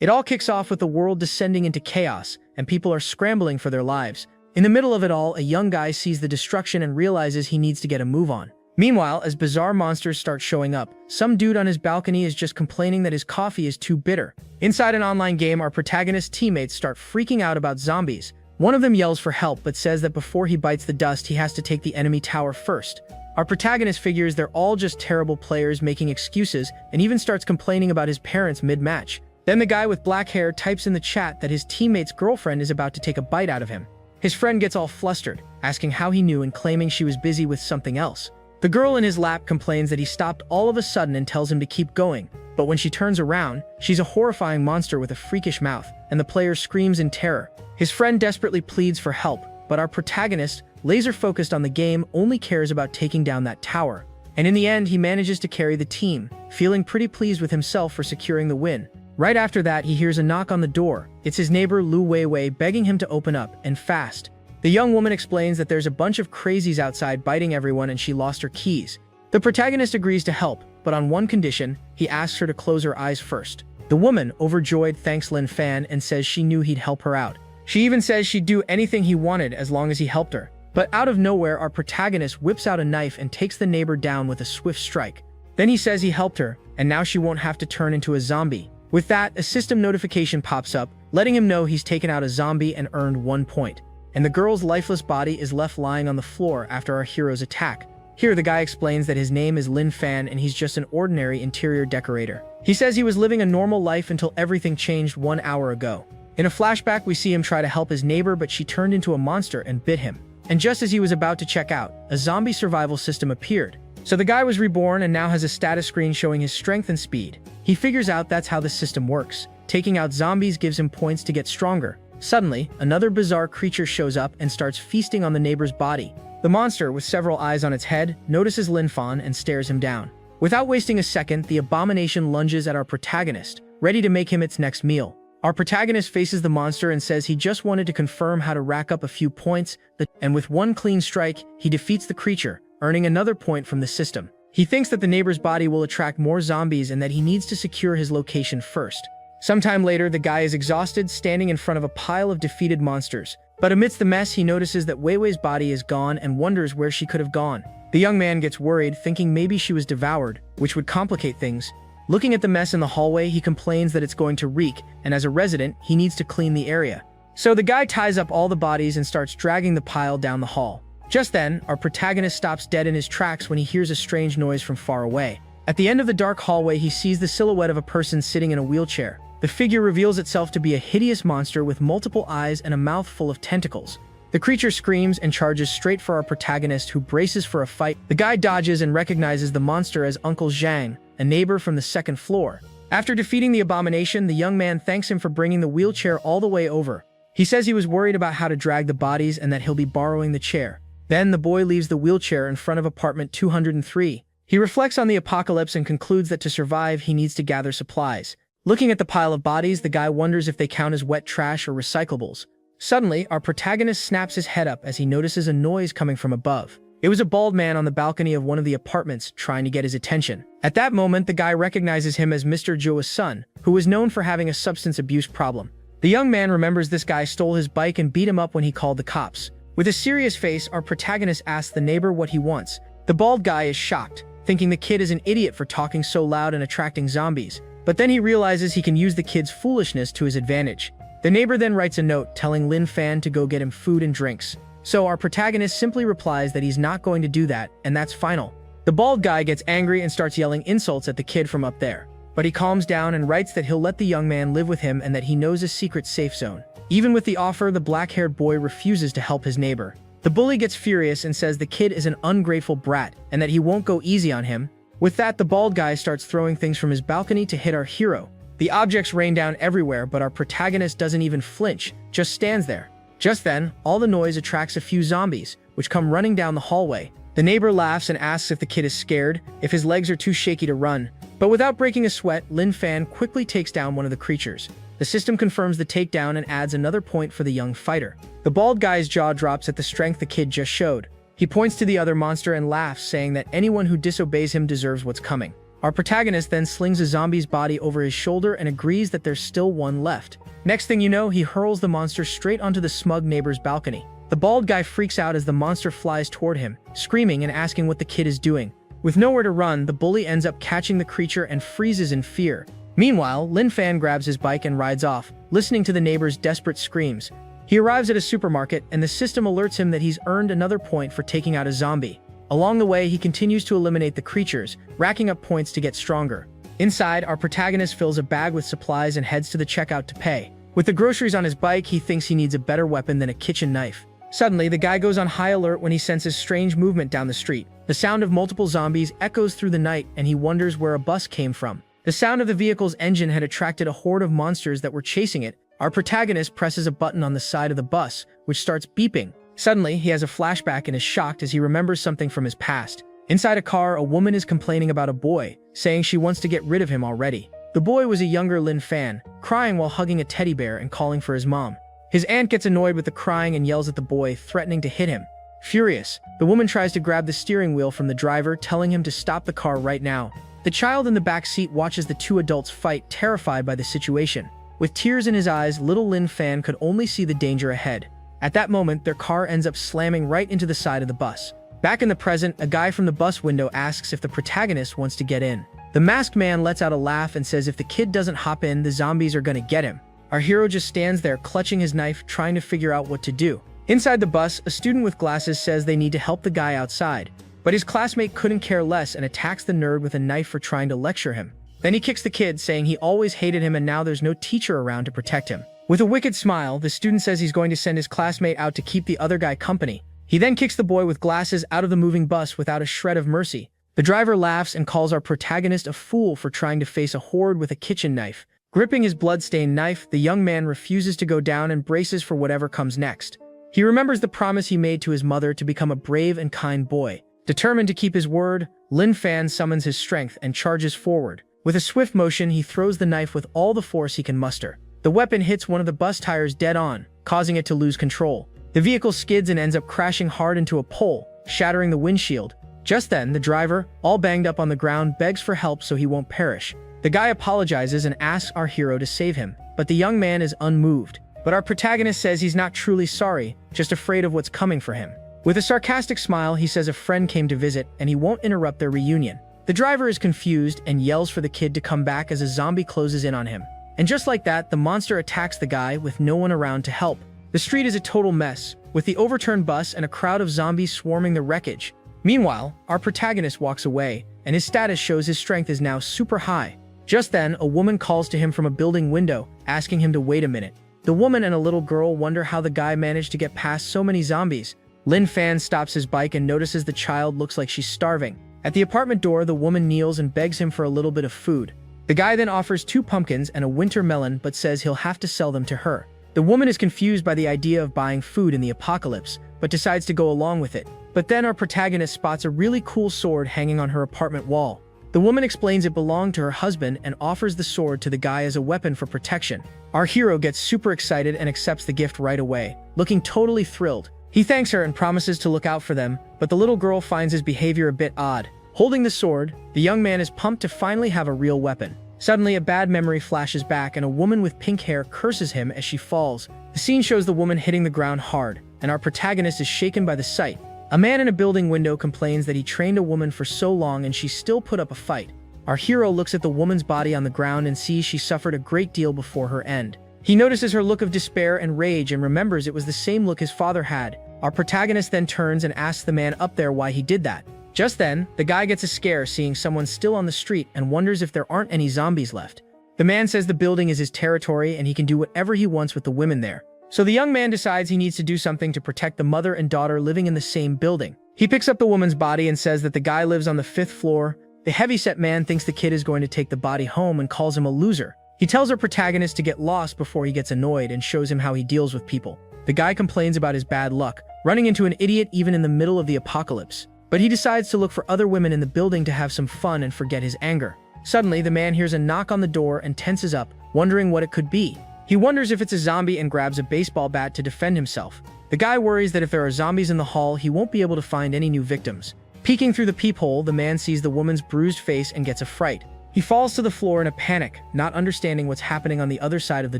It all kicks off with the world descending into chaos, and people are scrambling for their lives. In the middle of it all, a young guy sees the destruction and realizes he needs to get a move on. Meanwhile, as bizarre monsters start showing up, some dude on his balcony is just complaining that his coffee is too bitter. Inside an online game, our protagonist's teammates start freaking out about zombies. One of them yells for help but says that before he bites the dust, he has to take the enemy tower first. Our protagonist figures they're all just terrible players making excuses and even starts complaining about his parents mid-match. Then the guy with black hair types in the chat that his teammate's girlfriend is about to take a bite out of him. His friend gets all flustered, asking how he knew and claiming she was busy with something else. The girl in his lap complains that he stopped all of a sudden and tells him to keep going, but when she turns around, she's a horrifying monster with a freakish mouth, and the player screams in terror. His friend desperately pleads for help, but our protagonist, laser-focused on the game, only cares about taking down that tower. And in the end, he manages to carry the team, feeling pretty pleased with himself for securing the win. Right after that, he hears a knock on the door. It's his neighbor Lu Weiwei begging him to open up, and fast. The young woman explains that there's a bunch of crazies outside biting everyone and she lost her keys. The protagonist agrees to help, but on one condition: he asks her to close her eyes first. The woman, overjoyed, thanks Lin Fan and says she knew he'd help her out. She even says she'd do anything he wanted as long as he helped her. But out of nowhere, our protagonist whips out a knife and takes the neighbor down with a swift strike. Then he says he helped her, and now she won't have to turn into a zombie. With that, a system notification pops up, letting him know he's taken out a zombie and earned 1 point. And the girl's lifeless body is left lying on the floor after our hero's attack. Here, the guy explains that his name is Lin Fan and he's just an ordinary interior decorator. He says he was living a normal life until everything changed 1 hour ago. In a flashback, we see him try to help his neighbor, but she turned into a monster and bit him. And just as he was about to check out, a zombie survival system appeared. So the guy was reborn and now has a status screen showing his strength and speed. He figures out that's how the system works. Taking out zombies gives him points to get stronger. Suddenly, another bizarre creature shows up and starts feasting on the neighbor's body. The monster, with several eyes on its head, notices Lin Fan and stares him down. Without wasting a second, the abomination lunges at our protagonist, ready to make him its next meal. Our protagonist faces the monster and says he just wanted to confirm how to rack up a few points, and with one clean strike, he defeats the creature, earning another point from the system. He thinks that the neighbor's body will attract more zombies and that he needs to secure his location first. Sometime later, the guy is exhausted, standing in front of a pile of defeated monsters. But amidst the mess, he notices that Weiwei's body is gone and wonders where she could have gone. The young man gets worried, thinking maybe she was devoured, which would complicate things. Looking at the mess in the hallway, he complains that it's going to reek, and as a resident, he needs to clean the area. So the guy ties up all the bodies and starts dragging the pile down the hall. Just then, our protagonist stops dead in his tracks when he hears a strange noise from far away. At the end of the dark hallway, he sees the silhouette of a person sitting in a wheelchair. The figure reveals itself to be a hideous monster with multiple eyes and a mouth full of tentacles. The creature screams and charges straight for our protagonist, who braces for a fight. The guy dodges and recognizes the monster as Uncle Zhang, a neighbor from the second floor. After defeating the abomination, the young man thanks him for bringing the wheelchair all the way over. He says he was worried about how to drag the bodies and that he'll be borrowing the chair. Then the boy leaves the wheelchair in front of apartment 203. He reflects on the apocalypse and concludes that to survive, he needs to gather supplies. Looking at the pile of bodies, the guy wonders if they count as wet trash or recyclables. Suddenly, our protagonist snaps his head up as he notices a noise coming from above. It was a bald man on the balcony of one of the apartments trying to get his attention. At that moment, the guy recognizes him as Mr. Zhuo's son, who was known for having a substance abuse problem. The young man remembers this guy stole his bike and beat him up when he called the cops. With a serious face, our protagonist asks the neighbor what he wants. The bald guy is shocked, thinking the kid is an idiot for talking so loud and attracting zombies. But then he realizes he can use the kid's foolishness to his advantage. The neighbor then writes a note telling Lin Fan to go get him food and drinks. So our protagonist simply replies that he's not going to do that, and that's final. The bald guy gets angry and starts yelling insults at the kid from up there. But he calms down and writes that he'll let the young man live with him and that he knows a secret safe zone. Even with the offer, the black-haired boy refuses to help his neighbor. The bully gets furious and says the kid is an ungrateful brat and that he won't go easy on him. With that, the bald guy starts throwing things from his balcony to hit our hero. The objects rain down everywhere, but our protagonist doesn't even flinch, just stands there. Just then, all the noise attracts a few zombies, which come running down the hallway. The neighbor laughs and asks if the kid is scared, if his legs are too shaky to run. But without breaking a sweat, Lin Fan quickly takes down one of the creatures. The system confirms the takedown and adds another point for the young fighter. The bald guy's jaw drops at the strength the kid just showed. He points to the other monster and laughs, saying that anyone who disobeys him deserves what's coming. Our protagonist then slings a zombie's body over his shoulder and agrees that there's still one left. Next thing you know, he hurls the monster straight onto the smug neighbor's balcony. The bald guy freaks out as the monster flies toward him, screaming and asking what the kid is doing. With nowhere to run, the bully ends up catching the creature and freezes in fear. Meanwhile, Lin Fan grabs his bike and rides off, listening to the neighbor's desperate screams. He arrives at a supermarket, and the system alerts him that he's earned another point for taking out a zombie. Along the way, he continues to eliminate the creatures, racking up points to get stronger. Inside, our protagonist fills a bag with supplies and heads to the checkout to pay. With the groceries on his bike, he thinks he needs a better weapon than a kitchen knife. Suddenly, the guy goes on high alert when he senses strange movement down the street. The sound of multiple zombies echoes through the night, and he wonders where a bus came from. The sound of the vehicle's engine had attracted a horde of monsters that were chasing it. Our protagonist presses a button on the side of the bus, which starts beeping. Suddenly, he has a flashback and is shocked as he remembers something from his past. Inside a car, a woman is complaining about a boy, saying she wants to get rid of him already. The boy was a younger Lin Fan, crying while hugging a teddy bear and calling for his mom. His aunt gets annoyed with the crying and yells at the boy, threatening to hit him. Furious, the woman tries to grab the steering wheel from the driver, telling him to stop the car right now. The child in the back seat watches the two adults fight, terrified by the situation. With tears in his eyes, little Lin Fan could only see the danger ahead. At that moment, their car ends up slamming right into the side of the bus. Back in the present, a guy from the bus window asks if the protagonist wants to get in. The masked man lets out a laugh and says if the kid doesn't hop in, the zombies are gonna get him. Our hero just stands there clutching his knife, trying to figure out what to do. Inside the bus, a student with glasses says they need to help the guy outside. But his classmate couldn't care less and attacks the nerd with a knife for trying to lecture him. Then he kicks the kid, saying he always hated him and now there's no teacher around to protect him. With a wicked smile, the student says he's going to send his classmate out to keep the other guy company. He then kicks the boy with glasses out of the moving bus without a shred of mercy. The driver laughs and calls our protagonist a fool for trying to face a horde with a kitchen knife. Gripping his blood-stained knife, the young man refuses to go down and braces for whatever comes next. He remembers the promise he made to his mother to become a brave and kind boy. Determined to keep his word, Lin Fan summons his strength and charges forward. With a swift motion, he throws the knife with all the force he can muster. The weapon hits one of the bus tires dead on, causing it to lose control. The vehicle skids and ends up crashing hard into a pole, shattering the windshield. Just then, the driver, all banged up on the ground, begs for help so he won't perish. The guy apologizes and asks our hero to save him, but the young man is unmoved. But our protagonist says he's not truly sorry, just afraid of what's coming for him. With a sarcastic smile, he says a friend came to visit and he won't interrupt their reunion. The driver is confused and yells for the kid to come back as a zombie closes in on him. And just like that, the monster attacks the guy with no one around to help. The street is a total mess, with the overturned bus and a crowd of zombies swarming the wreckage. Meanwhile, our protagonist walks away, and his status shows his strength is now super high. Just then, a woman calls to him from a building window, asking him to wait a minute. The woman and a little girl wonder how the guy managed to get past so many zombies. Lin Fan stops his bike and notices the child looks like she's starving. At the apartment door, the woman kneels and begs him for a little bit of food. The guy then offers 2 pumpkins and a winter melon but says he'll have to sell them to her. The woman is confused by the idea of buying food in the apocalypse, but decides to go along with it. But then our protagonist spots a really cool sword hanging on her apartment wall. The woman explains it belonged to her husband and offers the sword to the guy as a weapon for protection. Our hero gets super excited and accepts the gift right away, looking totally thrilled. He thanks her and promises to look out for them, but the little girl finds his behavior a bit odd. Holding the sword, the young man is pumped to finally have a real weapon. Suddenly, a bad memory flashes back and a woman with pink hair curses him as she falls. The scene shows the woman hitting the ground hard, and our protagonist is shaken by the sight. A man in a building window complains that he trained a woman for so long and she still put up a fight. Our hero looks at the woman's body on the ground and sees she suffered a great deal before her end. He notices her look of despair and rage and remembers it was the same look his father had. Our protagonist then turns and asks the man up there why he did that. Just then, the guy gets a scare seeing someone still on the street and wonders if there aren't any zombies left. The man says the building is his territory and he can do whatever he wants with the women there. So the young man decides he needs to do something to protect the mother and daughter living in the same building. He picks up the woman's body and says that the guy lives on the 5th floor. The heavyset man thinks the kid is going to take the body home and calls him a loser. He tells our protagonist to get lost before he gets annoyed and shows him how he deals with people. The guy complains about his bad luck, running into an idiot even in the middle of the apocalypse. But he decides to look for other women in the building to have some fun and forget his anger. Suddenly, the man hears a knock on the door and tenses up, wondering what it could be. He wonders if it's a zombie and grabs a baseball bat to defend himself. The guy worries that if there are zombies in the hall, he won't be able to find any new victims. Peeking through the peephole, the man sees the woman's bruised face and gets a fright. He falls to the floor in a panic, not understanding what's happening on the other side of the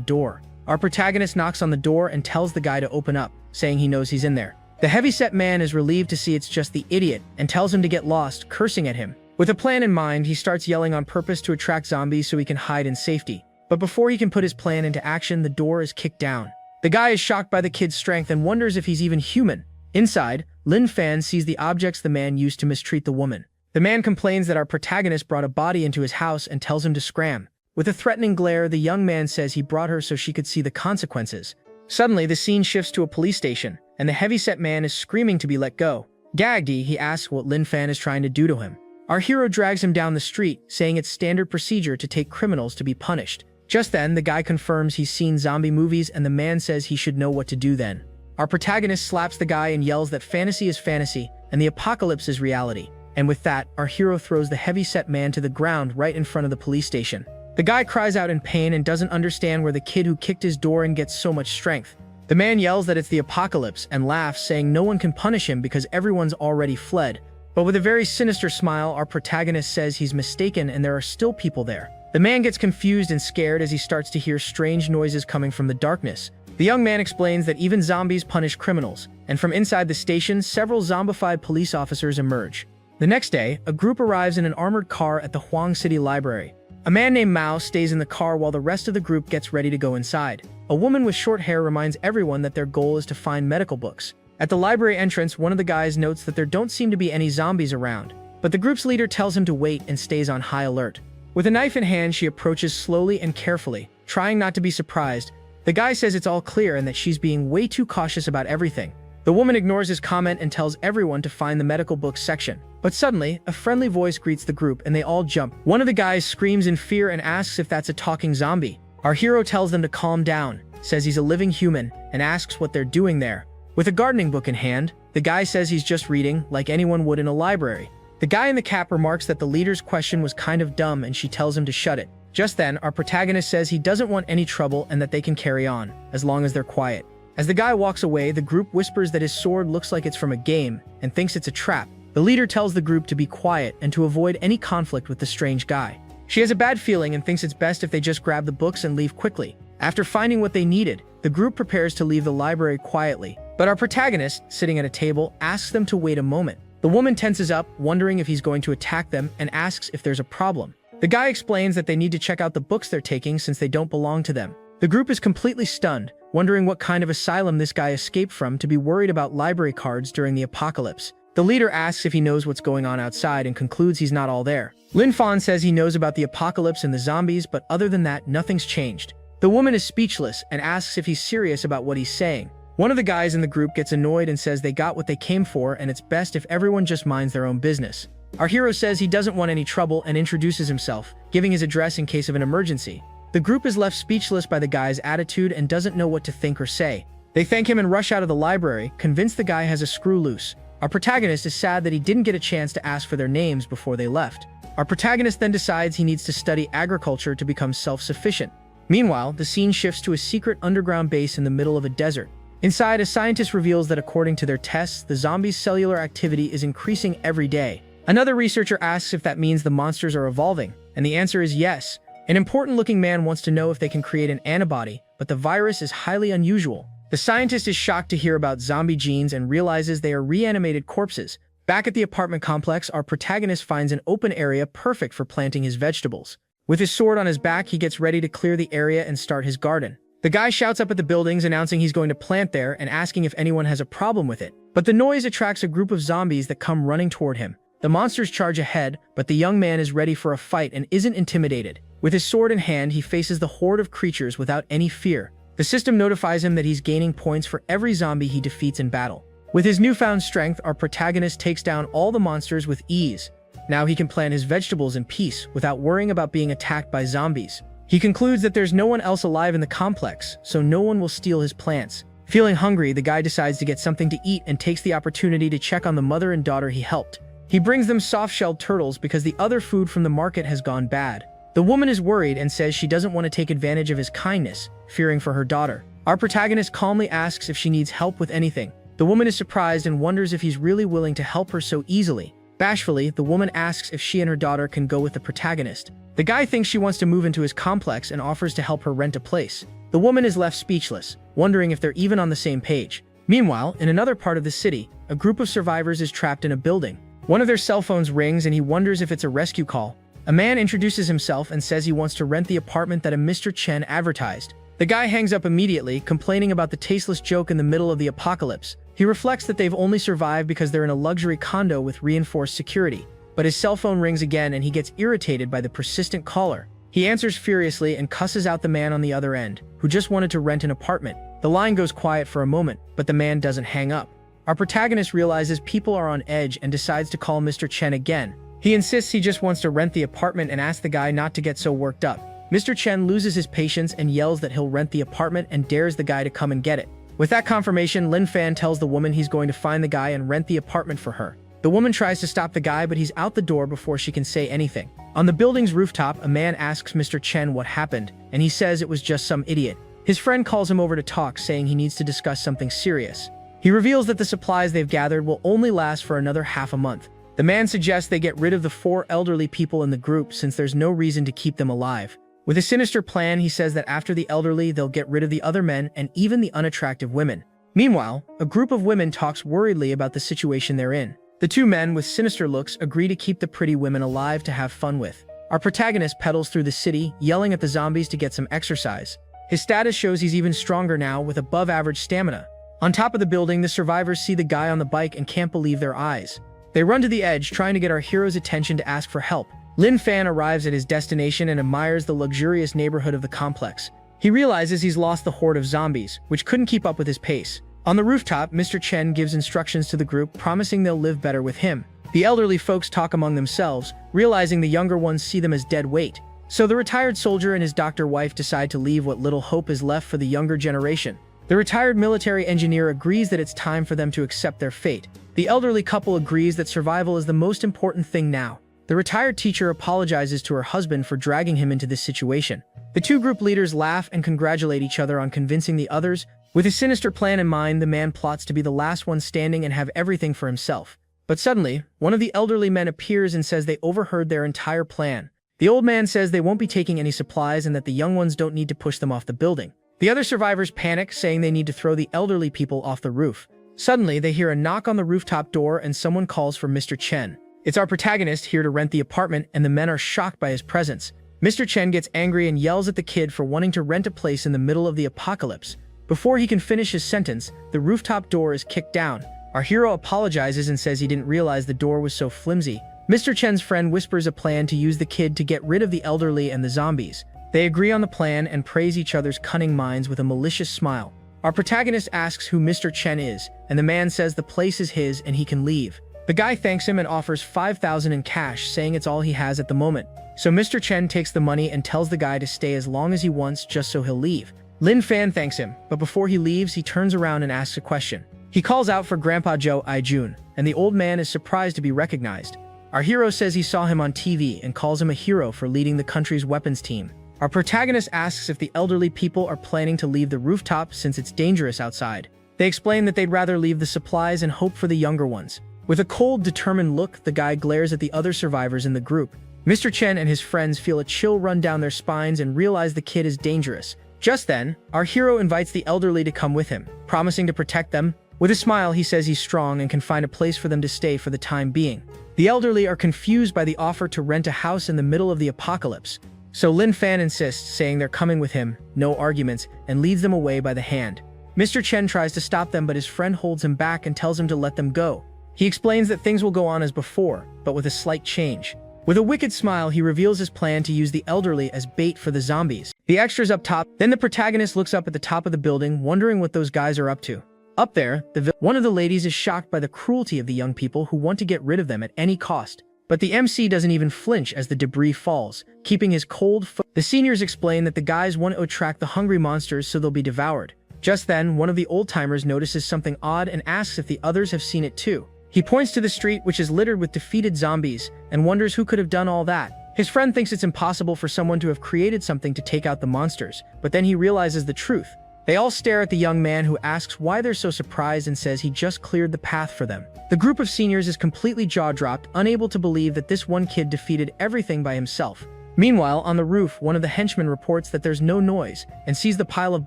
door. Our protagonist knocks on the door and tells the guy to open up, saying he knows he's in there. The heavyset man is relieved to see it's just the idiot and tells him to get lost, cursing at him. With a plan in mind, he starts yelling on purpose to attract zombies so he can hide in safety. But before he can put his plan into action, the door is kicked down. The guy is shocked by the kid's strength and wonders if he's even human. Inside, Lin Fan sees the objects the man used to mistreat the woman. The man complains that our protagonist brought a body into his house and tells him to scram. With a threatening glare, the young man says he brought her so she could see the consequences. Suddenly, the scene shifts to a police station, and the heavyset man is screaming to be let go. Gagged, he asks what Lin Fan is trying to do to him. Our hero drags him down the street, saying it's standard procedure to take criminals to be punished. Just then, the guy confirms he's seen zombie movies, and the man says he should know what to do then. Our protagonist slaps the guy and yells that fantasy is fantasy, and the apocalypse is reality. And with that, our hero throws the heavyset man to the ground right in front of the police station. The guy cries out in pain and doesn't understand where the kid who kicked his door in gets so much strength. The man yells that it's the apocalypse and laughs, saying no one can punish him because everyone's already fled. But with a very sinister smile, our protagonist says he's mistaken and there are still people there. The man gets confused and scared as he starts to hear strange noises coming from the darkness. The young man explains that even zombies punish criminals, and from inside the station, several zombified police officers emerge. The next day, a group arrives in an armored car at the Huang City Library. A man named Mao stays in the car while the rest of the group gets ready to go inside. A woman with short hair reminds everyone that their goal is to find medical books. At the library entrance, one of the guys notes that there don't seem to be any zombies around, but the group's leader tells him to wait and stays on high alert. With a knife in hand, she approaches slowly and carefully, trying not to be surprised. The guy says it's all clear and that she's being way too cautious about everything. The woman ignores his comment and tells everyone to find the medical books section. But suddenly, a friendly voice greets the group and they all jump. One of the guys screams in fear and asks if that's a talking zombie. Our hero tells them to calm down, says he's a living human, and asks what they're doing there. With a gardening book in hand, the guy says he's just reading, like anyone would in a library. The guy in the cap remarks that the leader's question was kind of dumb and she tells him to shut it. Just then, our protagonist says he doesn't want any trouble and that they can carry on, as long as they're quiet. As the guy walks away, the group whispers that his sword looks like it's from a game and thinks it's a trap. The leader tells the group to be quiet and to avoid any conflict with the strange guy. She has a bad feeling and thinks it's best if they just grab the books and leave quickly. After finding what they needed, the group prepares to leave the library quietly. But our protagonist, sitting at a table, asks them to wait a moment. The woman tenses up, wondering if he's going to attack them, and asks if there's a problem. The guy explains that they need to check out the books they're taking since they don't belong to them. The group is completely stunned, wondering what kind of asylum this guy escaped from to be worried about library cards during the apocalypse. The leader asks if he knows what's going on outside and concludes he's not all there. Lin Fan says he knows about the apocalypse and the zombies, but other than that, nothing's changed. The woman is speechless and asks if he's serious about what he's saying. One of the guys in the group gets annoyed and says they got what they came for and it's best if everyone just minds their own business. Our hero says he doesn't want any trouble and introduces himself, giving his address in case of an emergency. The group is left speechless by the guy's attitude and doesn't know what to think or say. They thank him and rush out of the library, convinced the guy has a screw loose. Our protagonist is sad that he didn't get a chance to ask for their names before they left. Our protagonist then decides he needs to study agriculture to become self-sufficient. Meanwhile, the scene shifts to a secret underground base in the middle of a desert. Inside, a scientist reveals that according to their tests, the zombies' cellular activity is increasing every day. Another researcher asks if that means the monsters are evolving, and the answer is yes. An important-looking man wants to know if they can create an antibody, but the virus is highly unusual. The scientist is shocked to hear about zombie genes and realizes they are reanimated corpses. Back at the apartment complex, our protagonist finds an open area perfect for planting his vegetables. With his sword on his back, he gets ready to clear the area and start his garden. The guy shouts up at the buildings announcing he's going to plant there and asking if anyone has a problem with it. But the noise attracts a group of zombies that come running toward him. The monsters charge ahead, but the young man is ready for a fight and isn't intimidated. With his sword in hand, he faces the horde of creatures without any fear. The system notifies him that he's gaining points for every zombie he defeats in battle. With his newfound strength, our protagonist takes down all the monsters with ease. Now he can plant his vegetables in peace without worrying about being attacked by zombies. He concludes that there's no one else alive in the complex, so no one will steal his plants. Feeling hungry, the guy decides to get something to eat and takes the opportunity to check on the mother and daughter he helped. He brings them soft-shelled turtles because the other food from the market has gone bad. The woman is worried and says she doesn't want to take advantage of his kindness, fearing for her daughter. Our protagonist calmly asks if she needs help with anything. The woman is surprised and wonders if he's really willing to help her so easily. Bashfully, the woman asks if she and her daughter can go with the protagonist. The guy thinks she wants to move into his complex and offers to help her rent a place. The woman is left speechless, wondering if they're even on the same page. Meanwhile, in another part of the city, a group of survivors is trapped in a building. One of their cell phones rings and he wonders if it's a rescue call. A man introduces himself and says he wants to rent the apartment that a Mr. Chen advertised. The guy hangs up immediately, complaining about the tasteless joke in the middle of the apocalypse. He reflects that they've only survived because they're in a luxury condo with reinforced security. But his cell phone rings again and he gets irritated by the persistent caller. He answers furiously and cusses out the man on the other end, who just wanted to rent an apartment. The line goes quiet for a moment, but the man doesn't hang up. Our protagonist realizes people are on edge and decides to call Mr. Chen again. He insists he just wants to rent the apartment and asks the guy not to get so worked up. Mr. Chen loses his patience and yells that he'll rent the apartment and dares the guy to come and get it. With that confirmation, Lin Fan tells the woman he's going to find the guy and rent the apartment for her. The woman tries to stop the guy, but he's out the door before she can say anything. On the building's rooftop, a man asks Mr. Chen what happened, and he says it was just some idiot. His friend calls him over to talk, saying he needs to discuss something serious. He reveals that the supplies they've gathered will only last for another half a month. The man suggests they get rid of the 4 elderly people in the group since there's no reason to keep them alive. With a sinister plan, he says that after the elderly, they'll get rid of the other men and even the unattractive women. Meanwhile, a group of women talks worriedly about the situation they're in. The 2 men with sinister looks agree to keep the pretty women alive to have fun with. Our protagonist pedals through the city, yelling at the zombies to get some exercise. His status shows he's even stronger now with above-average stamina. On top of the building, the survivors see the guy on the bike and can't believe their eyes. They run to the edge, trying to get our hero's attention to ask for help. Lin Fan arrives at his destination and admires the luxurious neighborhood of the complex. He realizes he's lost the horde of zombies, which couldn't keep up with his pace. On the rooftop, Mr. Chen gives instructions to the group, promising they'll live better with him. The elderly folks talk among themselves, realizing the younger ones see them as dead weight. So the retired soldier and his doctor wife decide to leave what little hope is left for the younger generation. The retired military engineer agrees that it's time for them to accept their fate. The elderly couple agrees that survival is the most important thing now. The retired teacher apologizes to her husband for dragging him into this situation. The 2 group leaders laugh and congratulate each other on convincing the others. With his sinister plan in mind, the man plots to be the last one standing and have everything for himself. But suddenly, one of the elderly men appears and says they overheard their entire plan. The old man says they won't be taking any supplies and that the young ones don't need to push them off the building. The other survivors panic, saying they need to throw the elderly people off the roof. Suddenly, they hear a knock on the rooftop door and someone calls for Mr. Chen. It's our protagonist here to rent the apartment, and the men are shocked by his presence. Mr. Chen gets angry and yells at the kid for wanting to rent a place in the middle of the apocalypse. Before he can finish his sentence, the rooftop door is kicked down. Our hero apologizes and says he didn't realize the door was so flimsy. Mr. Chen's friend whispers a plan to use the kid to get rid of the elderly and the zombies. They agree on the plan and praise each other's cunning minds with a malicious smile. Our protagonist asks who Mr. Chen is, and the man says the place is his and he can leave. The guy thanks him and offers 5,000 in cash, saying it's all he has at the moment. So Mr. Chen takes the money and tells the guy to stay as long as he wants just so he'll leave. Lin Fan thanks him, but before he leaves, he turns around and asks a question. He calls out for Grandpa Zhou Aijun, and the old man is surprised to be recognized. Our hero says he saw him on TV and calls him a hero for leading the country's weapons team. Our protagonist asks if the elderly people are planning to leave the rooftop since it's dangerous outside. They explain that they'd rather leave the supplies and hope for the younger ones. With a cold, determined look, the guy glares at the other survivors in the group. Mr. Chen and his friends feel a chill run down their spines and realize the kid is dangerous. Just then, our hero invites the elderly to come with him, promising to protect them. With a smile, he says he's strong and can find a place for them to stay for the time being. The elderly are confused by the offer to rent a house in the middle of the apocalypse. So Lin Fan insists, saying they're coming with him, no arguments, and leads them away by the hand. Mr. Chen tries to stop them, but his friend holds him back and tells him to let them go. He explains that things will go on as before, but with a slight change. With a wicked smile, he reveals his plan to use the elderly as bait for the zombies. The extras up top. Then the protagonist looks up at the top of the building, wondering what those guys are up to. Up there, one of the ladies is shocked by the cruelty of the young people who want to get rid of them at any cost. But the MC doesn't even flinch as the debris falls, keeping his cold foot. The seniors explain that the guys want to attract the hungry monsters so they'll be devoured. Just then, one of the old-timers notices something odd and asks if the others have seen it too. He points to the street, which is littered with defeated zombies, and wonders who could have done all that. His friend thinks it's impossible for someone to have created something to take out the monsters, but then he realizes the truth. They all stare at the young man, who asks why they're so surprised and says he just cleared the path for them. The group of seniors is completely jaw-dropped, unable to believe that this one kid defeated everything by himself. Meanwhile, on the roof, one of the henchmen reports that there's no noise and sees the pile of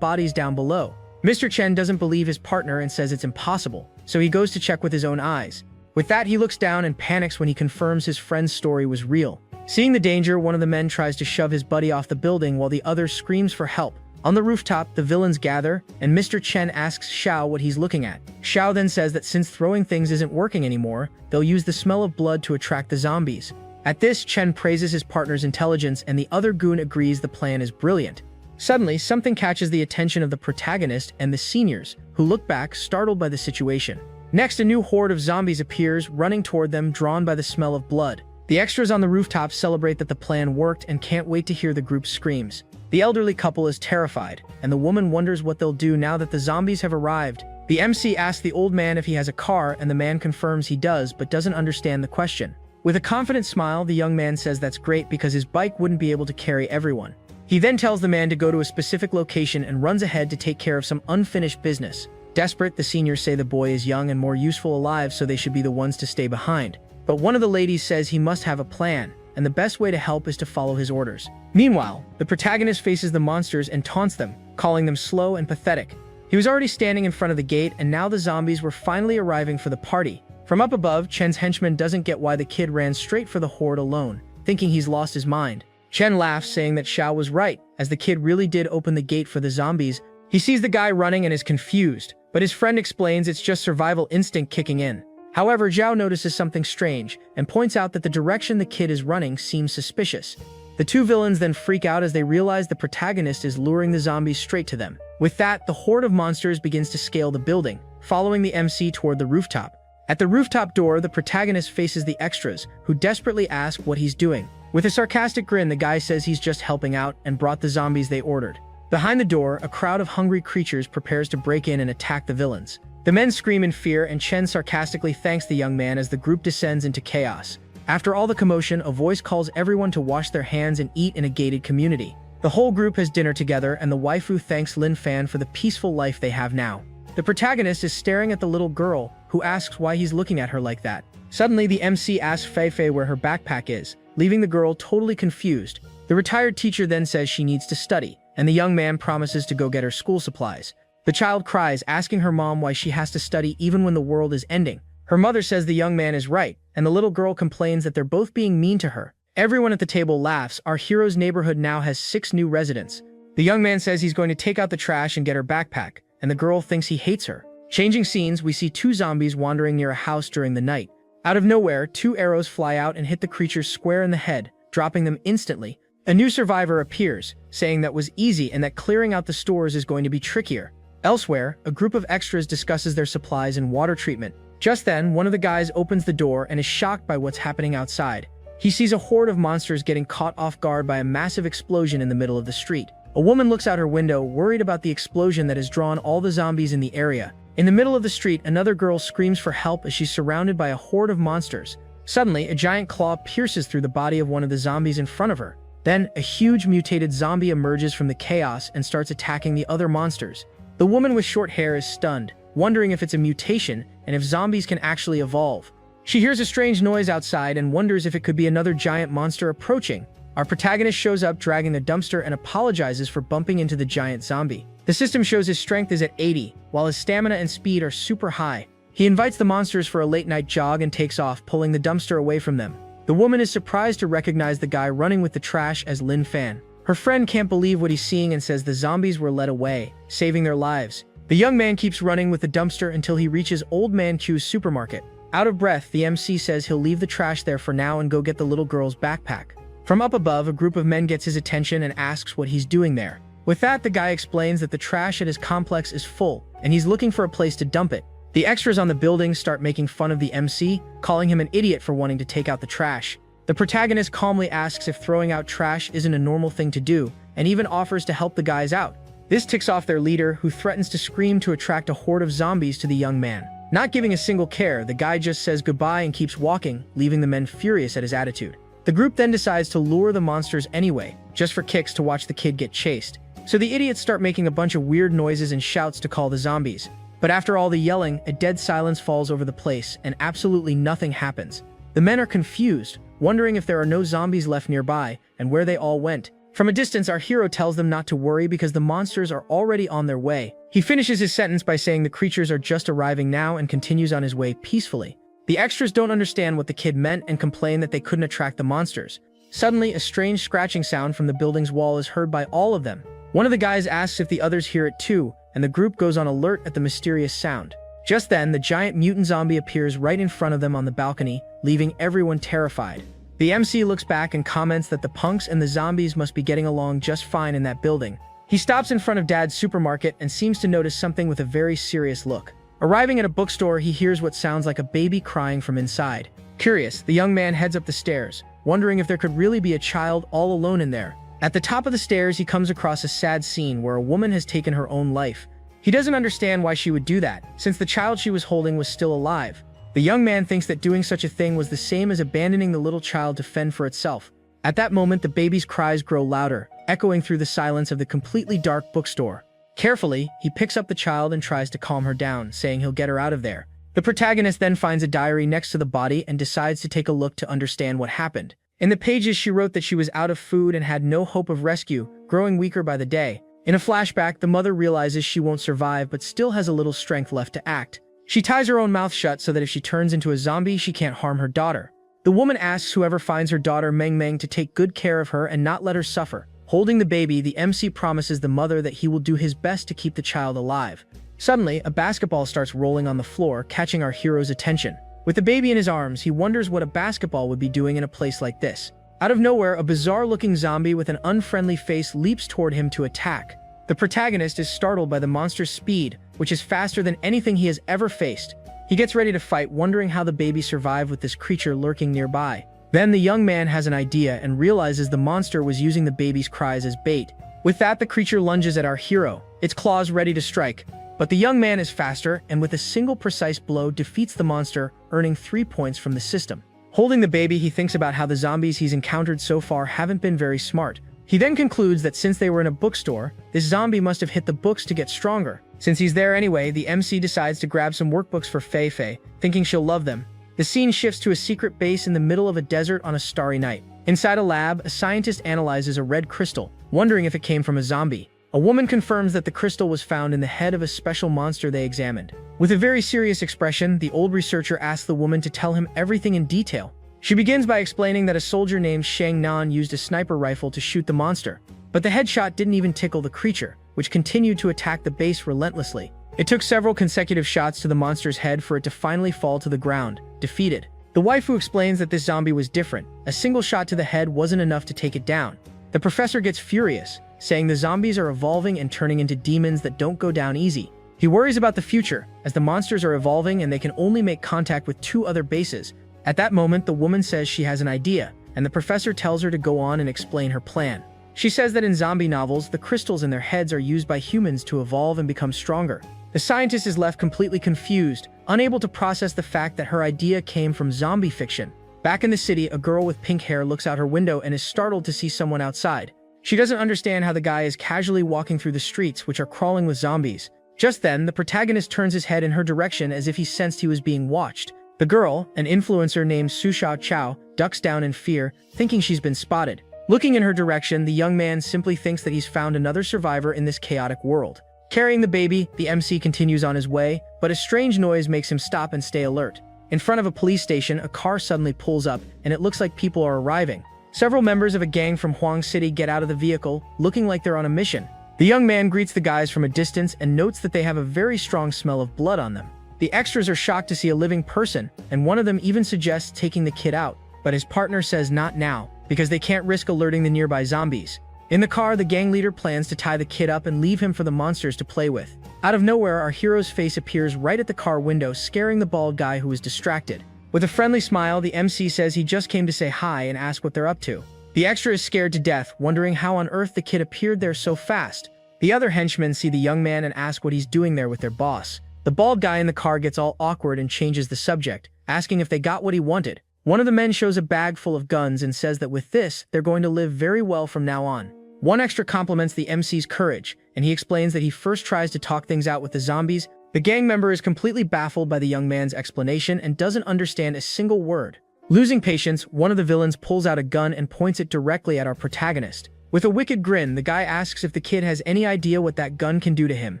bodies down below. Mr. Chen doesn't believe his partner and says it's impossible, so he goes to check with his own eyes. With that, he looks down and panics when he confirms his friend's story was real. Seeing the danger, one of the men tries to shove his buddy off the building while the other screams for help. On the rooftop, the villains gather, and Mr. Chen asks Xiao what he's looking at. Xiao then says that since throwing things isn't working anymore, they'll use the smell of blood to attract the zombies. At this, Chen praises his partner's intelligence, and the other goon agrees the plan is brilliant. Suddenly, something catches the attention of the protagonist and the seniors, who look back, startled by the situation. Next, a new horde of zombies appears, running toward them, drawn by the smell of blood. The extras on the rooftop celebrate that the plan worked and can't wait to hear the group's screams. The elderly couple is terrified, and the woman wonders what they'll do now that the zombies have arrived. The MC asks the old man if he has a car, and the man confirms he does, but doesn't understand the question. With a confident smile, the young man says that's great because his bike wouldn't be able to carry everyone. He then tells the man to go to a specific location and runs ahead to take care of some unfinished business. Desperate, the seniors say the boy is young and more useful alive, so they should be the ones to stay behind. But one of the ladies says he must have a plan, and the best way to help is to follow his orders. Meanwhile, the protagonist faces the monsters and taunts them, calling them slow and pathetic. He was already standing in front of the gate, and now the zombies were finally arriving for the party. From up above, Chen's henchman doesn't get why the kid ran straight for the horde alone, thinking he's lost his mind. Chen laughs, saying that Xiao was right, as the kid really did open the gate for the zombies. He sees the guy running and is confused, but his friend explains it's just survival instinct kicking in. However, Zhao notices something strange and points out that the direction the kid is running seems suspicious. The two villains then freak out as they realize the protagonist is luring the zombies straight to them. With that, the horde of monsters begins to scale the building, following the MC toward the rooftop. At the rooftop door, the protagonist faces the extras, who desperately ask what he's doing. With a sarcastic grin, the guy says he's just helping out and brought the zombies they ordered. Behind the door, a crowd of hungry creatures prepares to break in and attack the villains. The men scream in fear, and Chen sarcastically thanks the young man as the group descends into chaos. After all the commotion, a voice calls everyone to wash their hands and eat in a gated community. The whole group has dinner together, and the waifu thanks Lin Fan for the peaceful life they have now. The protagonist is staring at the little girl, who asks why he's looking at her like that. Suddenly, the MC asks Fei Fei where her backpack is, leaving the girl totally confused. The retired teacher then says she needs to study, and the young man promises to go get her school supplies. The child cries, asking her mom why she has to study even when the world is ending. Her mother says the young man is right, and the little girl complains that they're both being mean to her. Everyone at the table laughs. Our hero's neighborhood now has 6 new residents. The young man says he's going to take out the trash and get her backpack, and the girl thinks he hates her. Changing scenes, we see 2 zombies wandering near a house during the night. Out of nowhere, 2 arrows fly out and hit the creatures square in the head, dropping them instantly. A new survivor appears, saying that was easy and that clearing out the stores is going to be trickier. Elsewhere, a group of extras discusses their supplies and water treatment. Just then, one of the guys opens the door and is shocked by what's happening outside. He sees a horde of monsters getting caught off guard by a massive explosion in the middle of the street. A woman looks out her window, worried about the explosion that has drawn all the zombies in the area. In the middle of the street, another girl screams for help as she's surrounded by a horde of monsters. Suddenly, a giant claw pierces through the body of one of the zombies in front of her. Then, a huge mutated zombie emerges from the chaos and starts attacking the other monsters. The woman with short hair is stunned, wondering if it's a mutation and if zombies can actually evolve. She hears a strange noise outside and wonders if it could be another giant monster approaching. Our protagonist shows up dragging the dumpster and apologizes for bumping into the giant zombie. The system shows his strength is at 80, while his stamina and speed are super high. He invites the monsters for a late-night jog and takes off, pulling the dumpster away from them. The woman is surprised to recognize the guy running with the trash as Lin Fan. Her friend can't believe what he's seeing and says the zombies were led away, saving their lives. The young man keeps running with the dumpster until he reaches Old Man Q's supermarket. Out of breath, the MC says he'll leave the trash there for now and go get the little girl's backpack. From up above, a group of men gets his attention and asks what he's doing there. With that, the guy explains that the trash at his complex is full, and he's looking for a place to dump it. The extras on the building start making fun of the MC, calling him an idiot for wanting to take out the trash. The protagonist calmly asks if throwing out trash isn't a normal thing to do, and even offers to help the guys out. This ticks off their leader, who threatens to scream to attract a horde of zombies to the young man. Not giving a single care, the guy just says goodbye and keeps walking, leaving the men furious at his attitude. The group then decides to lure the monsters anyway, just for kicks to watch the kid get chased. So the idiots start making a bunch of weird noises and shouts to call the zombies. But after all the yelling, a dead silence falls over the place, and absolutely nothing happens. The men are confused, wondering if there are no zombies left nearby, and where they all went. From a distance, our hero tells them not to worry because the monsters are already on their way. He finishes his sentence by saying the creatures are just arriving now and continues on his way peacefully. The extras don't understand what the kid meant and complain that they couldn't attract the monsters. Suddenly, a strange scratching sound from the building's wall is heard by all of them. One of the guys asks if the others hear it too, and the group goes on alert at the mysterious sound. Just then, the giant mutant zombie appears right in front of them on the balcony, leaving everyone terrified. The MC looks back and comments that the punks and the zombies must be getting along just fine in that building. He stops in front of Dad's supermarket and seems to notice something with a very serious look. Arriving at a bookstore, he hears what sounds like a baby crying from inside. Curious, the young man heads up the stairs, wondering if there could really be a child all alone in there. At the top of the stairs, he comes across a sad scene where a woman has taken her own life. He doesn't understand why she would do that, since the child she was holding was still alive. The young man thinks that doing such a thing was the same as abandoning the little child to fend for itself. At that moment, the baby's cries grow louder, echoing through the silence of the completely dark bookstore. Carefully, he picks up the child and tries to calm her down, saying he'll get her out of there. The protagonist then finds a diary next to the body and decides to take a look to understand what happened. In the pages, she wrote that she was out of food and had no hope of rescue, growing weaker by the day. In a flashback, the mother realizes she won't survive but still has a little strength left to act. She ties her own mouth shut so that if she turns into a zombie, she can't harm her daughter. The woman asks whoever finds her daughter Meng to take good care of her and not let her suffer. Holding the baby, the MC promises the mother that he will do his best to keep the child alive. Suddenly, a basketball starts rolling on the floor, catching our hero's attention. With the baby in his arms, he wonders what a basketball would be doing in a place like this. Out of nowhere, a bizarre-looking zombie with an unfriendly face leaps toward him to attack. The protagonist is startled by the monster's speed, which is faster than anything he has ever faced. He gets ready to fight, wondering how the baby survived with this creature lurking nearby. Then the young man has an idea and realizes the monster was using the baby's cries as bait. With that, the creature lunges at our hero, its claws ready to strike. But the young man is faster, and with a single precise blow defeats the monster, earning 3 points from the system. Holding the baby, he thinks about how the zombies he's encountered so far haven't been very smart. He then concludes that since they were in a bookstore, this zombie must have hit the books to get stronger. Since he's there anyway, the MC decides to grab some workbooks for Fei, thinking she'll love them. The scene shifts to a secret base in the middle of a desert on a starry night. Inside a lab, a scientist analyzes a red crystal, wondering if it came from a zombie. A woman confirms that the crystal was found in the head of a special monster they examined. With a very serious expression, the old researcher asks the woman to tell him everything in detail. She begins by explaining that a soldier named Shang Nan used a sniper rifle to shoot the monster, but the headshot didn't even tickle the creature, which continued to attack the base relentlessly. It took several consecutive shots to the monster's head for it to finally fall to the ground, defeated. The waifu explains that this zombie was different. A single shot to the head wasn't enough to take it down. The professor gets furious, saying the zombies are evolving and turning into demons that don't go down easy. He worries about the future, as the monsters are evolving and they can only make contact with 2 other bases. At that moment, the woman says she has an idea, and the professor tells her to go on and explain her plan. She says that in zombie novels, the crystals in their heads are used by humans to evolve and become stronger. The scientist is left completely confused, unable to process the fact that her idea came from zombie fiction. Back in the city, a girl with pink hair looks out her window and is startled to see someone outside. She doesn't understand how the guy is casually walking through the streets, which are crawling with zombies. Just then, the protagonist turns his head in her direction as if he sensed he was being watched. The girl, an influencer named Su Xiao, ducks down in fear, thinking she's been spotted. Looking in her direction, the young man simply thinks that he's found another survivor in this chaotic world. Carrying the baby, the MC continues on his way, but a strange noise makes him stop and stay alert. In front of a police station, a car suddenly pulls up, and it looks like people are arriving. Several members of a gang from Huang City get out of the vehicle, looking like they're on a mission. The young man greets the guys from a distance and notes that they have a very strong smell of blood on them. The extras are shocked to see a living person, and one of them even suggests taking the kid out, but his partner says not now, because they can't risk alerting the nearby zombies. In the car, the gang leader plans to tie the kid up and leave him for the monsters to play with. Out of nowhere, our hero's face appears right at the car window, scaring the bald guy who is distracted. With a friendly smile, the MC says he just came to say hi and ask what they're up to. The extra is scared to death, wondering how on earth the kid appeared there so fast. The other henchmen see the young man and ask what he's doing there with their boss. The bald guy in the car gets all awkward and changes the subject, asking if they got what he wanted. One of the men shows a bag full of guns and says that with this, they're going to live very well from now on. One extra compliments the MC's courage, and he explains that he first tries to talk things out with the zombies. The gang member is completely baffled by the young man's explanation and doesn't understand a single word. Losing patience, one of the villains pulls out a gun and points it directly at our protagonist. With a wicked grin, the guy asks if the kid has any idea what that gun can do to him.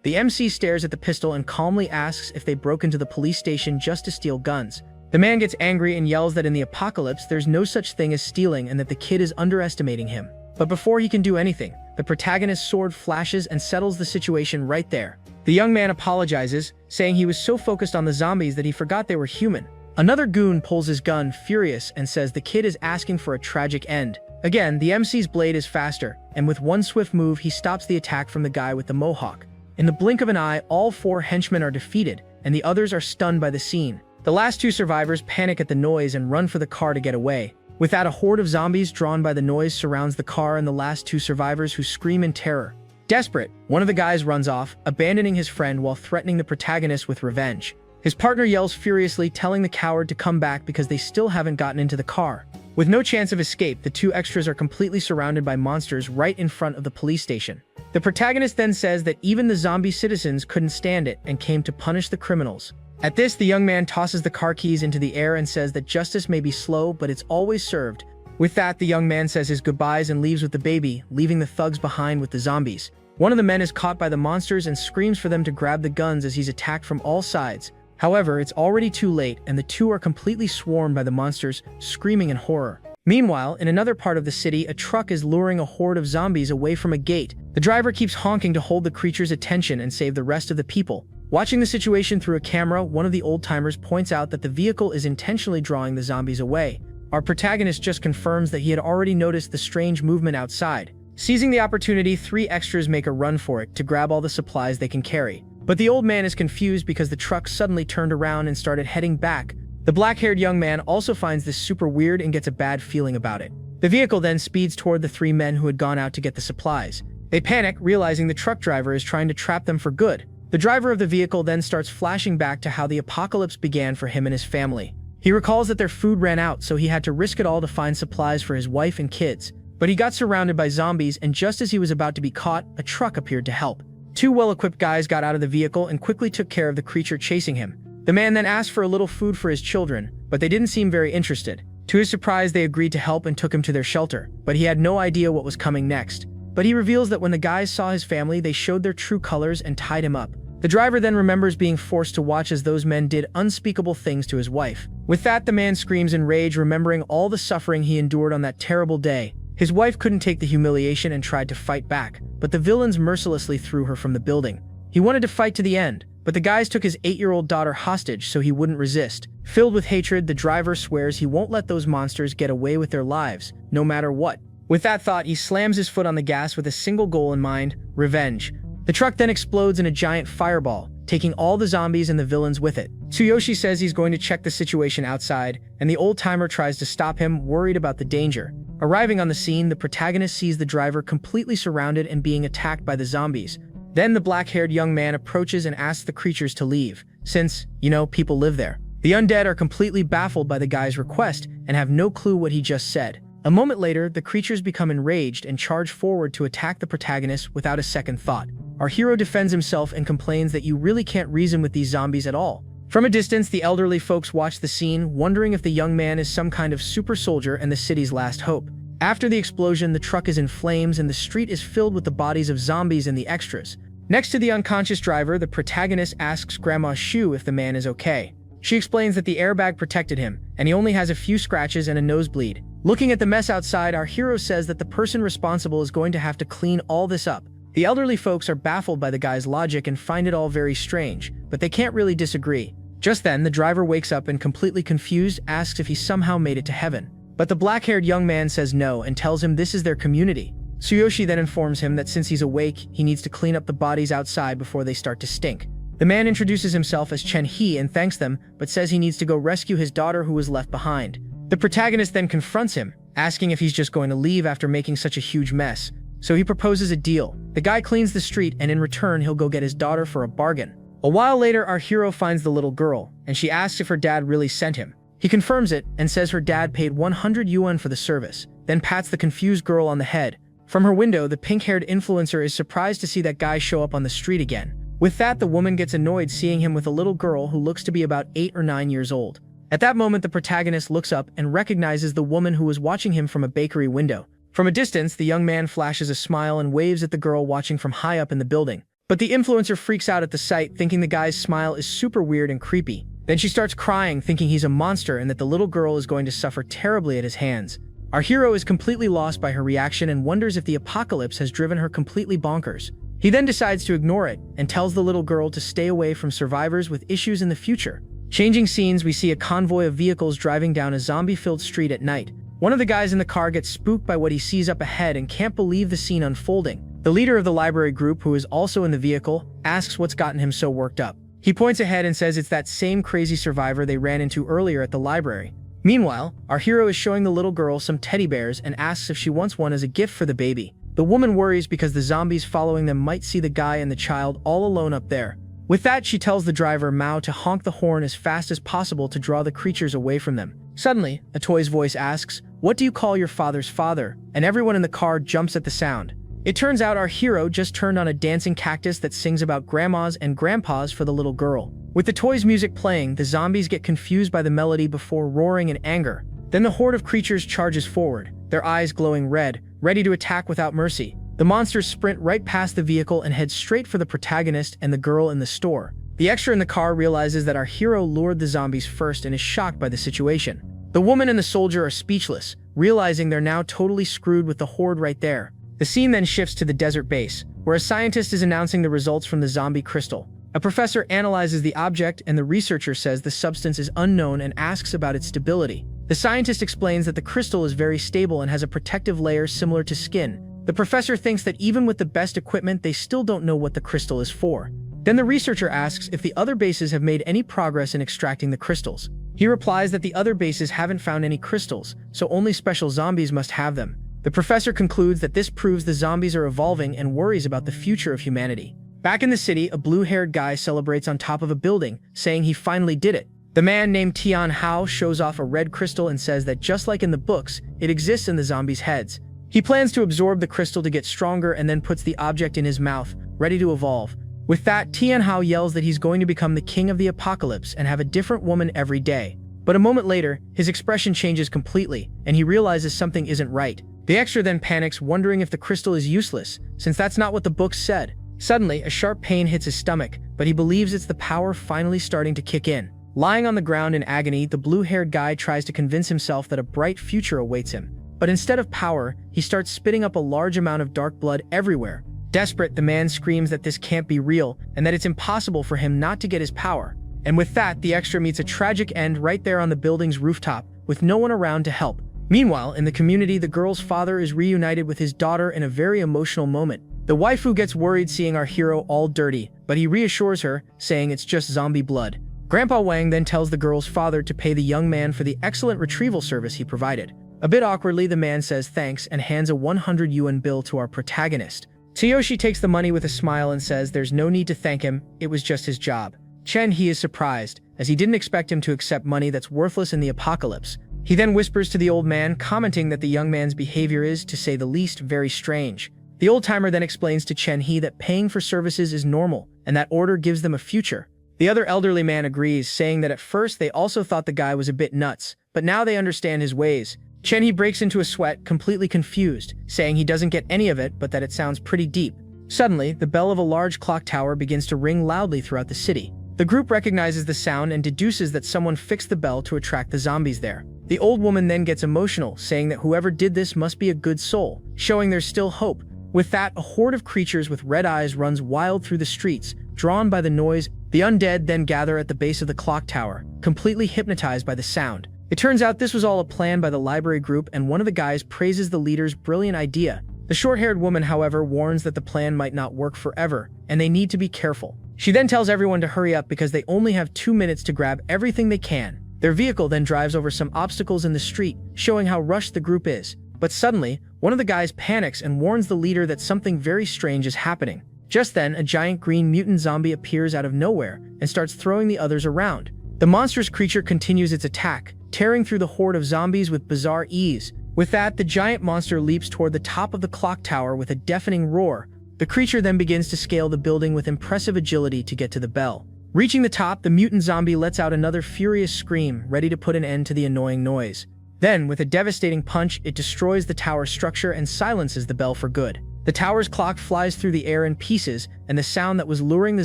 The MC stares at the pistol and calmly asks if they broke into the police station just to steal guns. The man gets angry and yells that in the apocalypse there's no such thing as stealing and that the kid is underestimating him. But before he can do anything, the protagonist's sword flashes and settles the situation right there. The young man apologizes, saying he was so focused on the zombies that he forgot they were human. Another goon pulls his gun, furious, and says the kid is asking for a tragic end. Again, the MC's blade is faster, and with one swift move he stops the attack from the guy with the mohawk. In the blink of an eye, all 4 henchmen are defeated, and the others are stunned by the scene. The last 2 survivors panic at the noise and run for the car to get away. With that, a horde of zombies drawn by the noise surrounds the car and the last 2 survivors, who scream in terror. Desperate, one of the guys runs off, abandoning his friend while threatening the protagonist with revenge. His partner yells furiously, telling the coward to come back because they still haven't gotten into the car. With no chance of escape, the 2 extras are completely surrounded by monsters right in front of the police station. The protagonist then says that even the zombie citizens couldn't stand it and came to punish the criminals. At this, the young man tosses the car keys into the air and says that justice may be slow, but it's always served. With that, the young man says his goodbyes and leaves with the baby, leaving the thugs behind with the zombies. One of the men is caught by the monsters and screams for them to grab the guns as he's attacked from all sides. However, it's already too late, and the 2 are completely swarmed by the monsters, screaming in horror. Meanwhile, in another part of the city, a truck is luring a horde of zombies away from a gate. The driver keeps honking to hold the creature's attention and save the rest of the people. Watching the situation through a camera, one of the old-timers points out that the vehicle is intentionally drawing the zombies away. Our protagonist just confirms that he had already noticed the strange movement outside. Seizing the opportunity, 3 extras make a run for it to grab all the supplies they can carry. But the old man is confused because the truck suddenly turned around and started heading back. The black-haired young man also finds this super weird and gets a bad feeling about it. The vehicle then speeds toward the 3 men who had gone out to get the supplies. They panic, realizing the truck driver is trying to trap them for good. The driver of the vehicle then starts flashing back to how the apocalypse began for him and his family. He recalls that their food ran out, so he had to risk it all to find supplies for his wife and kids. But he got surrounded by zombies, and just as he was about to be caught, a truck appeared to help. 2 well-equipped guys got out of the vehicle and quickly took care of the creature chasing him. The man then asked for a little food for his children, but they didn't seem very interested. To his surprise, they agreed to help and took him to their shelter, but he had no idea what was coming next. But he reveals that when the guys saw his family, they showed their true colors and tied him up. The driver then remembers being forced to watch as those men did unspeakable things to his wife. With that, the man screams in rage, remembering all the suffering he endured on that terrible day. His wife couldn't take the humiliation and tried to fight back, but the villains mercilessly threw her from the building. He wanted to fight to the end, but the guys took his 8-year-old daughter hostage so he wouldn't resist. Filled with hatred, the driver swears he won't let those monsters get away with their lives, no matter what. With that thought, he slams his foot on the gas with a single goal in mind: revenge. The truck then explodes in a giant fireball, taking all the zombies and the villains with it. Tsuyoshi says he's going to check the situation outside, and the old-timer tries to stop him, worried about the danger. Arriving on the scene, the protagonist sees the driver completely surrounded and being attacked by the zombies. Then the black-haired young man approaches and asks the creatures to leave, since, people live there. The undead are completely baffled by the guy's request and have no clue what he just said. A moment later, the creatures become enraged and charge forward to attack the protagonist without a second thought. Our hero defends himself and complains that you really can't reason with these zombies at all. From a distance, the elderly folks watch the scene, wondering if the young man is some kind of super soldier and the city's last hope. After the explosion, the truck is in flames and the street is filled with the bodies of zombies and the extras. Next to the unconscious driver, the protagonist asks Grandma Shu if the man is okay. She explains that the airbag protected him, and he only has a few scratches and a nosebleed. Looking at the mess outside, our hero says that the person responsible is going to have to clean all this up. The elderly folks are baffled by the guy's logic and find it all very strange, but they can't really disagree. Just then, the driver wakes up and, completely confused, asks if he somehow made it to heaven. But the black-haired young man says no and tells him this is their community. Tsuyoshi then informs him that since he's awake, he needs to clean up the bodies outside before they start to stink. The man introduces himself as Chen He and thanks them, but says he needs to go rescue his daughter who was left behind. The protagonist then confronts him, asking if he's just going to leave after making such a huge mess. So he proposes a deal. The guy cleans the street, and in return, he'll go get his daughter for a bargain. A while later, our hero finds the little girl, and she asks if her dad really sent him. He confirms it and says her dad paid 100 yuan for the service, then pats the confused girl on the head. From her window, the pink-haired influencer is surprised to see that guy show up on the street again. With that, the woman gets annoyed seeing him with a little girl who looks to be about 8 or 9 years old. At that moment, the protagonist looks up and recognizes the woman who was watching him from a bakery window. From a distance, the young man flashes a smile and waves at the girl watching from high up in the building. But the influencer freaks out at the sight, thinking the guy's smile is super weird and creepy. Then she starts crying, thinking he's a monster and that the little girl is going to suffer terribly at his hands. Our hero is completely lost by her reaction and wonders if the apocalypse has driven her completely bonkers. He then decides to ignore it and tells the little girl to stay away from survivors with issues in the future. Changing scenes, we see a convoy of vehicles driving down a zombie-filled street at night. One of the guys in the car gets spooked by what he sees up ahead and can't believe the scene unfolding. The leader of the library group, who is also in the vehicle, asks what's gotten him so worked up. He points ahead and says it's that same crazy survivor they ran into earlier at the library. Meanwhile, our hero is showing the little girl some teddy bears and asks if she wants one as a gift for the baby. The woman worries because the zombies following them might see the guy and the child all alone up there. With that, she tells the driver Mao to honk the horn as fast as possible to draw the creatures away from them. Suddenly, a toy's voice asks, "What do you call your father's father?" And everyone in the car jumps at the sound. It turns out our hero just turned on a dancing cactus that sings about grandmas and grandpas for the little girl. With the toy's music playing, the zombies get confused by the melody before roaring in anger. Then the horde of creatures charges forward, their eyes glowing red, ready to attack without mercy. The monsters sprint right past the vehicle and head straight for the protagonist and the girl in the store. The extra in the car realizes that our hero lured the zombies first and is shocked by the situation. The woman and the soldier are speechless, realizing they're now totally screwed with the horde right there. The scene then shifts to the desert base, where a scientist is announcing the results from the zombie crystal. A professor analyzes the object and the researcher says the substance is unknown and asks about its stability. The scientist explains that the crystal is very stable and has a protective layer similar to skin. The professor thinks that even with the best equipment, they still don't know what the crystal is for. Then the researcher asks if the other bases have made any progress in extracting the crystals. He replies that the other bases haven't found any crystals, so only special zombies must have them. The professor concludes that this proves the zombies are evolving and worries about the future of humanity. Back in the city, a blue-haired guy celebrates on top of a building, saying he finally did it. The man named Tian Hao shows off a red crystal and says that just like in the books, it exists in the zombies' heads. He plans to absorb the crystal to get stronger and then puts the object in his mouth, ready to evolve. With that, Tian Hao yells that he's going to become the king of the apocalypse and have a different woman every day. But a moment later, his expression changes completely, and he realizes something isn't right. The extra then panics, wondering if the crystal is useless, since that's not what the books said. Suddenly, a sharp pain hits his stomach, but he believes it's the power finally starting to kick in. Lying on the ground in agony, the blue-haired guy tries to convince himself that a bright future awaits him. But instead of power, he starts spitting up a large amount of dark blood everywhere. Desperate, the man screams that this can't be real, and that it's impossible for him not to get his power. And with that, the extra meets a tragic end right there on the building's rooftop, with no one around to help. Meanwhile, in the community, the girl's father is reunited with his daughter in a very emotional moment. The waifu gets worried seeing our hero all dirty, but he reassures her, saying it's just zombie blood. Grandpa Wang then tells the girl's father to pay the young man for the excellent retrieval service he provided. A bit awkwardly, the man says thanks and hands a 100 yuan bill to our protagonist. Tsuyoshi takes the money with a smile and says there's no need to thank him, it was just his job. Chen He is surprised, as he didn't expect him to accept money that's worthless in the apocalypse. He then whispers to the old man, commenting that the young man's behavior is, to say the least, very strange. The old-timer then explains to Chen He that paying for services is normal, and that order gives them a future. The other elderly man agrees, saying that at first they also thought the guy was a bit nuts, but now they understand his ways. Chen He breaks into a sweat, completely confused, saying he doesn't get any of it, but that it sounds pretty deep. Suddenly, the bell of a large clock tower begins to ring loudly throughout the city. The group recognizes the sound and deduces that someone fixed the bell to attract the zombies there. The old woman then gets emotional, saying that whoever did this must be a good soul, showing there's still hope. With that, a horde of creatures with red eyes runs wild through the streets, drawn by the noise. The undead then gather at the base of the clock tower, completely hypnotized by the sound. It turns out this was all a plan by the library group, and one of the guys praises the leader's brilliant idea. The short-haired woman, however, warns that the plan might not work forever, and they need to be careful. She then tells everyone to hurry up because they only have 2 minutes to grab everything they can. Their vehicle then drives over some obstacles in the street, showing how rushed the group is. But suddenly, one of the guys panics and warns the leader that something very strange is happening. Just then, a giant green mutant zombie appears out of nowhere and starts throwing the others around. The monstrous creature continues its attack, tearing through the horde of zombies with bizarre ease. With that, the giant monster leaps toward the top of the clock tower with a deafening roar. The creature then begins to scale the building with impressive agility to get to the bell. Reaching the top, the mutant zombie lets out another furious scream, ready to put an end to the annoying noise. Then, with a devastating punch, it destroys the tower structure and silences the bell for good. The tower's clock flies through the air in pieces, and the sound that was luring the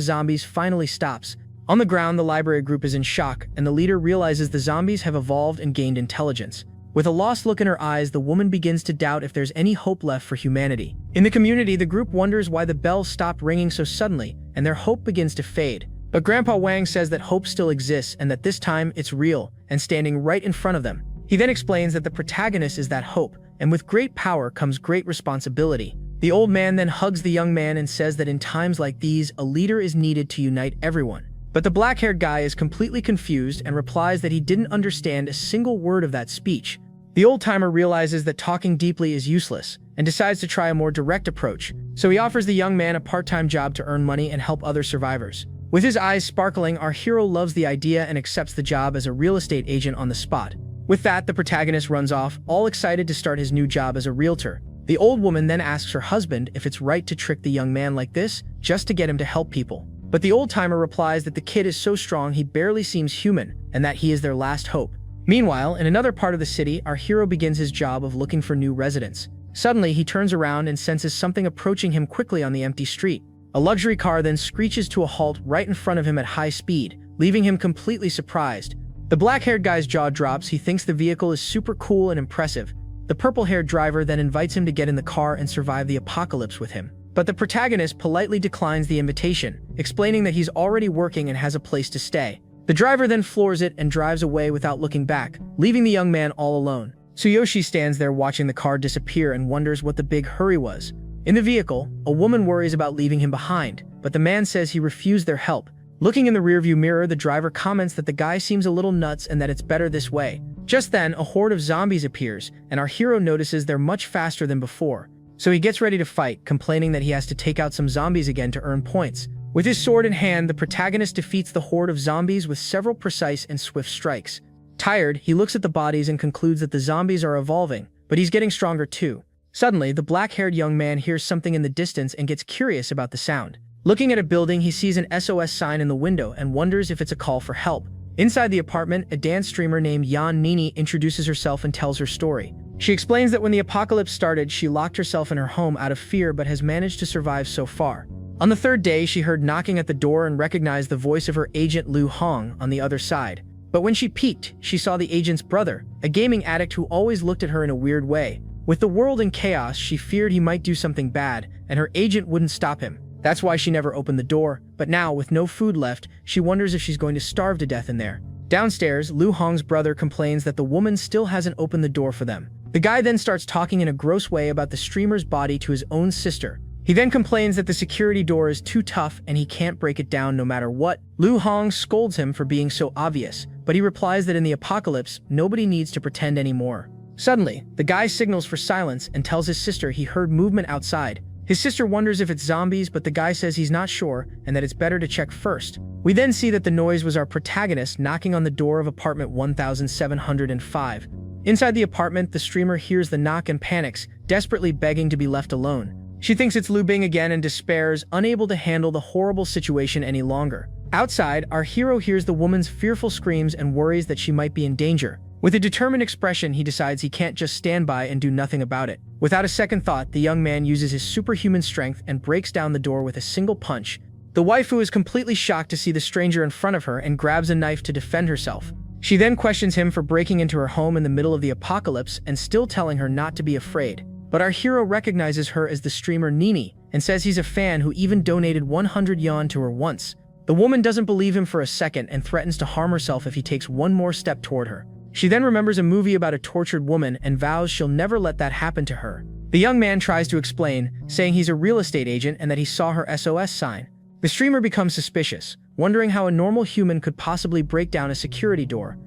zombies finally stops. On the ground, the library group is in shock, and the leader realizes the zombies have evolved and gained intelligence. With a lost look in her eyes, the woman begins to doubt if there's any hope left for humanity. In the community, the group wonders why the bell stopped ringing so suddenly, and their hope begins to fade. But Grandpa Wang says that hope still exists and that this time it's real and standing right in front of them. He then explains that the protagonist is that hope, and with great power comes great responsibility. The old man then hugs the young man and says that in times like these, a leader is needed to unite everyone. But the black-haired guy is completely confused and replies that he didn't understand a single word of that speech. The old-timer realizes that talking deeply is useless and decides to try a more direct approach, so he offers the young man a part-time job to earn money and help other survivors. With his eyes sparkling, our hero loves the idea and accepts the job as a real estate agent on the spot. With that, the protagonist runs off, all excited to start his new job as a realtor. The old woman then asks her husband if it's right to trick the young man like this, just to get him to help people. But the old-timer replies that the kid is so strong he barely seems human, and that he is their last hope. Meanwhile, in another part of the city, our hero begins his job of looking for new residents. Suddenly, he turns around and senses something approaching him quickly on the empty street. A luxury car then screeches to a halt right in front of him at high speed, leaving him completely surprised. The black-haired guy's jaw drops. He thinks the vehicle is super cool and impressive. The purple-haired driver then invites him to get in the car and survive the apocalypse with him. But the protagonist politely declines the invitation, explaining that he's already working and has a place to stay. The driver then floors it and drives away without looking back, leaving the young man all alone. Tsuyoshi stands there watching the car disappear and wonders what the big hurry was. In the vehicle, a woman worries about leaving him behind, but the man says he refused their help. Looking in the rearview mirror, the driver comments that the guy seems a little nuts and that it's better this way. Just then, a horde of zombies appears, and our hero notices they're much faster than before. So he gets ready to fight, complaining that he has to take out some zombies again to earn points. With his sword in hand, the protagonist defeats the horde of zombies with several precise and swift strikes. Tired, he looks at the bodies and concludes that the zombies are evolving, but he's getting stronger too. Suddenly, the black-haired young man hears something in the distance and gets curious about the sound. Looking at a building, he sees an SOS sign in the window and wonders if it's a call for help. Inside the apartment, a dance streamer named Yan Nini introduces herself and tells her story. She explains that when the apocalypse started, she locked herself in her home out of fear but has managed to survive so far. On the third day, she heard knocking at the door and recognized the voice of her agent Lu Hong on the other side. But when she peeked, she saw the agent's brother, a gaming addict who always looked at her in a weird way. With the world in chaos, she feared he might do something bad, and her agent wouldn't stop him. That's why she never opened the door, but now, with no food left, she wonders if she's going to starve to death in there. Downstairs, Lu Hong's brother complains that the woman still hasn't opened the door for them. The guy then starts talking in a gross way about the streamer's body to his own sister. He then complains that the security door is too tough and he can't break it down no matter what. Lu Hong scolds him for being so obvious, but he replies that in the apocalypse, nobody needs to pretend anymore. Suddenly, the guy signals for silence and tells his sister he heard movement outside. His sister wonders if it's zombies, but the guy says he's not sure and that it's better to check first. We then see that the noise was our protagonist knocking on the door of apartment 1705. Inside the apartment, the streamer hears the knock and panics, desperately begging to be left alone. She thinks it's Lu Bing again and despairs, unable to handle the horrible situation any longer. Outside, our hero hears the woman's fearful screams and worries that she might be in danger. With a determined expression, he decides he can't just stand by and do nothing about it. Without a second thought, the young man uses his superhuman strength and breaks down the door with a single punch. The waifu is completely shocked to see the stranger in front of her and grabs a knife to defend herself. She then questions him for breaking into her home in the middle of the apocalypse and still telling her not to be afraid. But our hero recognizes her as the streamer Nini and says he's a fan who even donated 100 yuan to her once. The woman doesn't believe him for a second and threatens to harm herself if he takes one more step toward her. She then remembers a movie about a tortured woman and vows she'll never let that happen to her. The young man tries to explain, saying he's a real estate agent and that he saw her SOS sign. The streamer becomes suspicious, wondering how a normal human could possibly break down a security door.